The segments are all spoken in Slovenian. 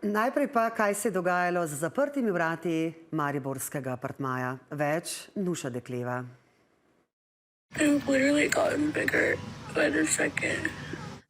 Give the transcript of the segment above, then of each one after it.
Najprej pa, kaj se je dogajalo z zaprtimi vrati mariborskega apartmaja. Več Nuša Dekleva.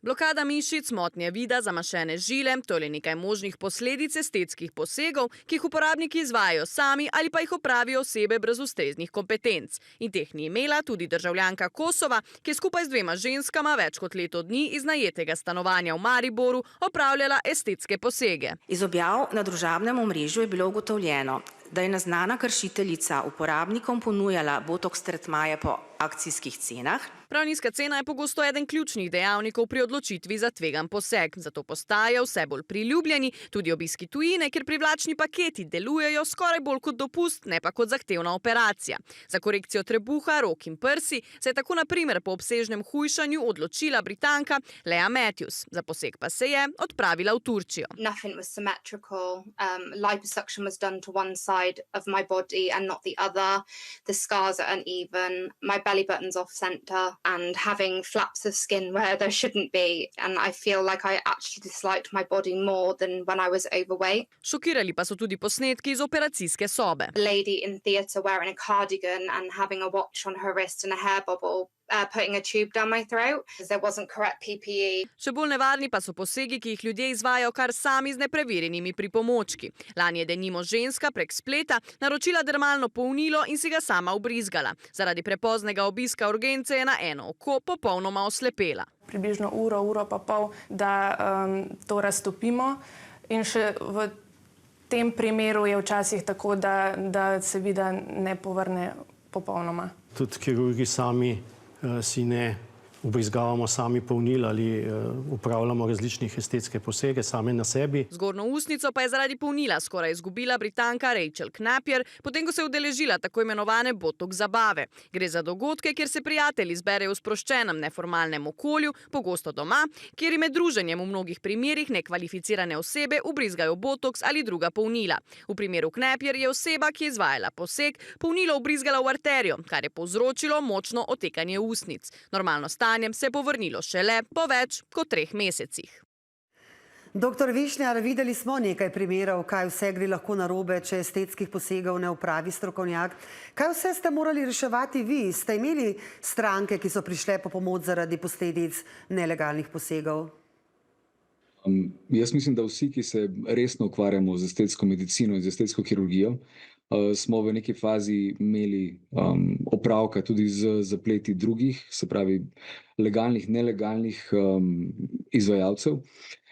Blokada mišic, motnje vida, zamašene žile, to je le nekaj možnih posledic estetskih posegov, ki jih uporabniki izvajajo sami ali pa jih opravijo osebe brez ustreznih kompetenc. In teh ni imela tudi državljanka Kosova, ki je skupaj z dvema ženskama več kot leto dni iz najetega stanovanja v Mariboru opravljala estetske posege. Iz objav na družabnem omrežju je bilo ugotovljeno, da je naznana kršiteljica uporabnikom ponujala botoks tretmaje po akcijskih cenah. Prav nizka cena je pogosto eden ključnih dejavnikov pri odločitvi za tvegan poseg. Zato postajajo vse bolj priljubljeni tudi obiski tujine, ker privlačni paketi delujejo skoraj bolj kot dopust, ne pa kot zahtevna operacija. Za korekcijo trebuha, rok in prsi se je tako na primer po obsežnem hujšanju odločila Britanka Lea Matthews. Za poseg pa se je odpravila v Turčijo. Nothing was symmetrical. Liposuction was done to one side of my body and not the other. The scars are uneven. My belly button's off center and having flaps of skin where there shouldn't be. And I feel like I actually disliked my body more than when I was overweight. Šokirali pa so tudi posnetki iz operacijske sobe. A lady in theatre wearing a cardigan and having a watch on her wrist and a hair bubble. Putting a tube down my throat because there wasn't correct PPE. Še bolj nevarni pa so posegi, ki jih ljudje izvajajo kar sami z nepreverjenimi pripomočki. Lani je denimo ženska prek spleta naročila dermalno polnilo in si ga sama ubrizgala. Zaradi prepoznega obiska urgence je na eno oko popolnoma oslepela. Približno uro pa pol, da to raztopimo, in še v tem primeru je včasih tako, da se vida ne povrne popolnoma. Tudi kirurgi sami si ne ubrizgavamo sami polnil ali upravljamo različnih estetske posege same na sebi. Zgornjo ustnico pa je zaradi polnila skoraj izgubila Britanka Rachel Knappjer, potem ko se je udeležila tako imenovane botoks zabave. Gre za dogodke, kjer se prijatelji zberejo v sproščenem neformalnem okolju, pogosto doma, kjer med druženjem v mnogih primerih nekvalificirane osebe ubrizgajo botoks ali druga polnila. V primeru Knappjer je oseba, ki je izvajala poseg, polnilo ubrizgala v arterijo, kar je povzročilo močno otekanje ustnic. Normalno se je povrnilo šele po več kot 3 mesecih. Doktor Višnjar, videli smo nekaj primerov, kaj vse gre lahko narobe, če estetskih posegov ne opravi strokovnjak. Kaj vse ste morali reševati vi? Ste imeli stranke, ki so prišle po pomoč zaradi posledic nelegalnih posegov? Jaz mislim, da vsi, ki se resno ukvarjamo z estetsko medicino in z estetsko kirurgijo, smo v neki fazi imeli opravka tudi z zapleti drugih, se pravi legalnih, nelegalnih izvajalcev.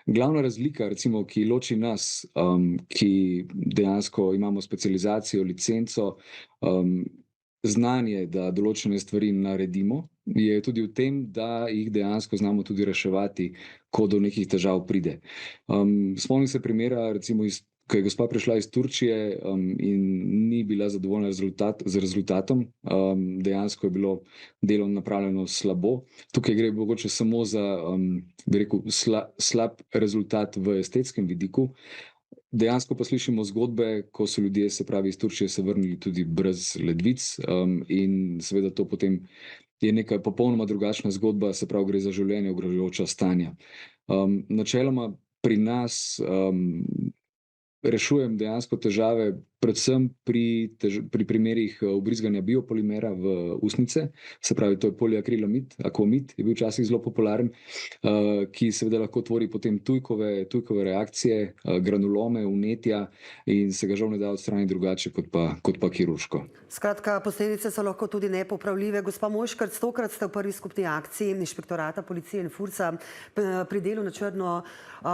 Glavna razlika, recimo, ki loči nas, ki dejansko imamo specializacijo, licenco, znanje, da določene stvari naredimo, je tudi v tem, da jih dejansko znamo tudi reševati, ko do nekih težav pride. Spomnim se primera, recimo, ko je gospa prišla iz Turčije in ni bila zadovoljna z rezultatom, dejansko je bilo delo napravljeno slabo. Tukaj gre mogoče samo za, bi rekel, slab rezultat v estetskem vidiku. Dejansko pa slišimo zgodbe, ko so ljudje, se pravi, iz Turčije se vrnili tudi brez ledvic in seveda to potem je neka popolnoma drugačna zgodba, se pravi, gre za življenje ogrožajoča stanja. Načeloma pri nas rešujem dejansko težave predvsem pri primerih ubrizganja biopolimera v ustnice, se pravi, to je poliakrilamid, akwamid, je bil včasih zelo popularen, ki seveda lahko tvori potem tujkove reakcije, granulome, vnetja in se ga žal ne da odstraniti drugače kot pa kirurško. Skratka, posledice so lahko tudi nepopravljive. Gospa Mojškerc, tokrat ste v prvi skupni akciji Inšpektorata policije in FURS-a pri delu na črno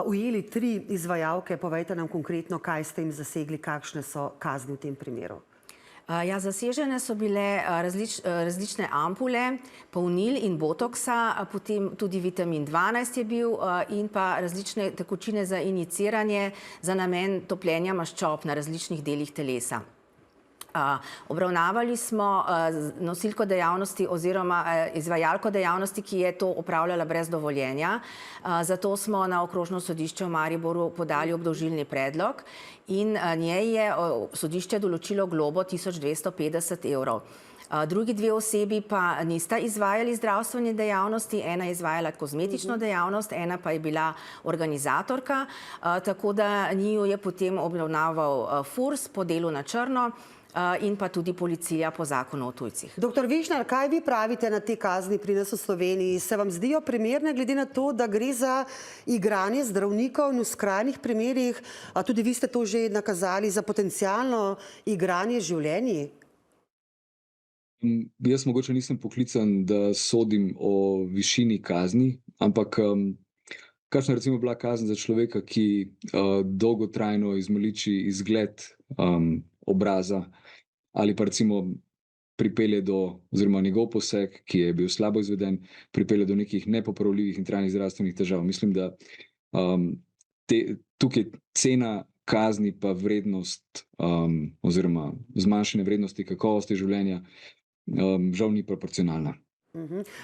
ujeli 3 izvajalke. Povejte nam konkretno, kaj ste jim zasegli, kakšne so kazni v tem primeru. Ja, zasežene so bile različne ampule, polnil in botoksa, potem tudi vitamin 12 je bil in pa različne tekočine za injiciranje za namen topljenja maščob na različnih delih telesa. Obravnavali smo nosilko dejavnosti oziroma izvajalko dejavnosti, ki je to opravljala brez dovoljenja. Zato smo na Okrožno sodišče v Mariboru podali obdolžilni predlog in njej je sodišče določilo globo 1250 evrov. Drugi dve osebi pa nista izvajali zdravstvene dejavnosti, ena je izvajala kozmetično dejavnost, ena pa je bila organizatorka, tako da njiju je potem obravnaval FURS po delu na črno in pa tudi policija po zakonu o tujcih. Doktor Višnar, kaj vi pravite na te kazni pri nas v Sloveniji? Se vam zdijo primerne glede na to, da gre za igranje zdravnikov in v skrajnih primerih, a tudi vi ste to že nakazali, za potencialno igranje življenji? Jaz mogoče nisem poklican, da sodim o višini kazni, ampak kakšna recimo bila kazen za človeka, ki dolgotrajno izmaliči izgled obraza ali pa recimo pripelje do, oziroma njegov poseg, ki je bil slabo izveden, pripelje do nekih nepopravljivih in trajnih zdravstvenih težav. Mislim, da tukaj cena kazni pa vrednost oziroma zmanjšanje vrednosti kakovosti življenja žal ni proporcionalna.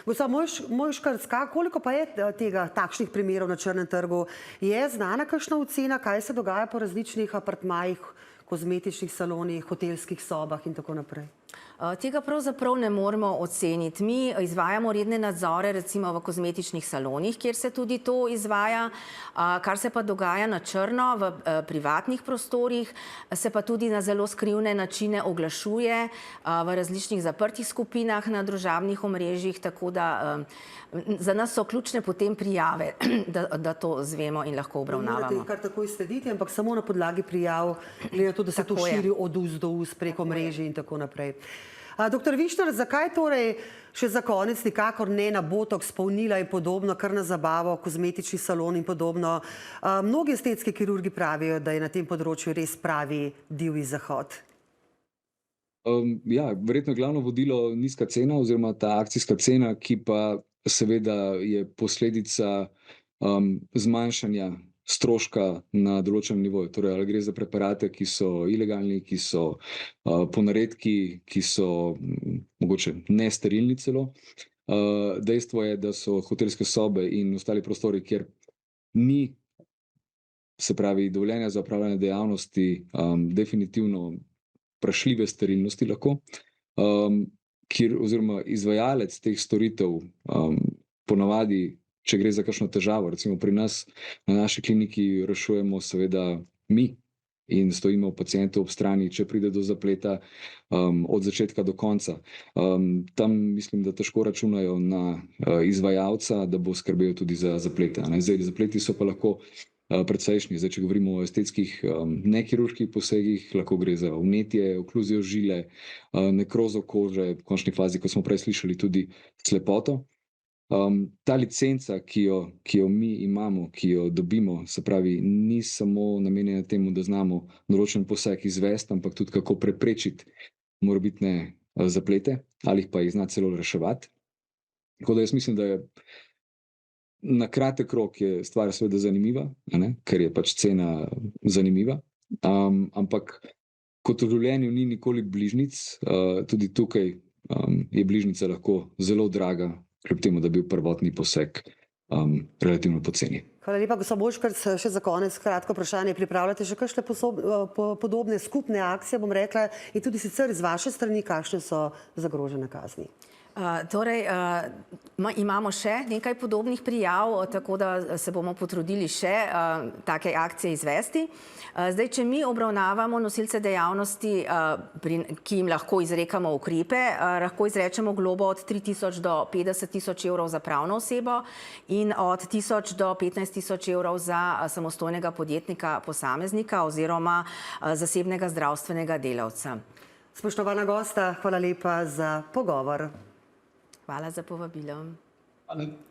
Gospa Mojškarska, koliko pa je tega takšnih primerov na črnem trgu? Je znana kakšna ocena, kaj se dogaja po različnih apartmajih, kozmetičnih salonih, hotelskih sobah in tako naprej? Tega pravzaprav ne moremo oceniti. Mi izvajamo redne nadzore recimo v kozmetičnih salonih, kjer se tudi to izvaja. Kar se pa dogaja na črno v privatnih prostorih, se pa tudi na zelo skrivne načine oglašuje v različnih zaprtih skupinah na družabnih omrežjih, tako da za nas so ključne potem prijave, da to zvemo in lahko obravnavamo. Ne morate kar takoj slediti, ampak samo na podlagi prijav, glede na to, da se to širi od ust do ust preko mreži in tako naprej. Doktor Višnar, zakaj torej še za konec nikakor ne na botoks, polnila in podobno, kar na zabavo, kozmetični salon in podobno? Mnogi estetski kirurgi pravijo, da je na tem področju res pravi divji zahod. Ja, verjetno glavno vodilo nizka cena oziroma ta akcijska cena, ki pa seveda je posledica zmanjšanja stroška na določenem nivoju. Torej, ali gre za preparate, ki so ilegalni, ki so ponaredki, ki so mogoče nesterilni celo. Dejstvo je, da so hotelske sobe in ostali prostori, kjer ni, se pravi, dovoljenja za opravljanje dejavnosti, definitivno vprašljive sterilnosti lahko, oziroma izvajalec teh storitev ponavadi, če gre za kakšno težavo, recimo pri nas na naši kliniki rešujemo seveda mi in stojimo pacientu ob strani, če pride do zapleta od začetka do konca. Tam mislim, da težko računajo na izvajalca, da bo skrbel tudi za zaplete. Zdaj, zapleti so pa lahko precejšnji. Zdaj, če govorimo o estetskih nekirurških posegih, lahko gre za vnetje, okluzijo žile, nekrozo kože, v končni fazi, kot smo prej slišali, tudi slepoto. Ta licenca, ki jo mi imamo, ki jo dobimo, se pravi, ni samo namenjena temu, da znamo določen poseg izvesti, ampak tudi kako preprečiti morebitne zaplete ali pa jih znati celo reševati. Tako da jaz mislim, da je na kratek rok je stvar seveda zanimiva, ker je pač cena zanimiva, ampak kot v življenju ni nikoli bližnjic, tudi tukaj je bližnjica lahko zelo draga, kljub temu, da je bil prvotni poseg relativno poceni. Hvala lepa, gospod Mojškarc. Še za konec kratko vprašanje. Pripravljate še kakšne podobne skupne akcije, bom rekla, in tudi sicer iz vaše strani, kakšne so zagrožene kazni? Torej, imamo še nekaj podobnih prijav, tako da se bomo potrudili še take akcije izvesti. Zdaj, če mi obravnavamo nosilce dejavnosti, ki jim lahko izrekamo ukrepe, lahko izrečemo globo od 3.000 do 50.000 evrov za pravno osebo in od 1.000 do 15.000 evrov za samostojnega podjetnika posameznika oziroma zasebnega zdravstvenega delavca. Spoštovana gosta, hvala lepa za pogovor. Hvala za povabilo. Hvala.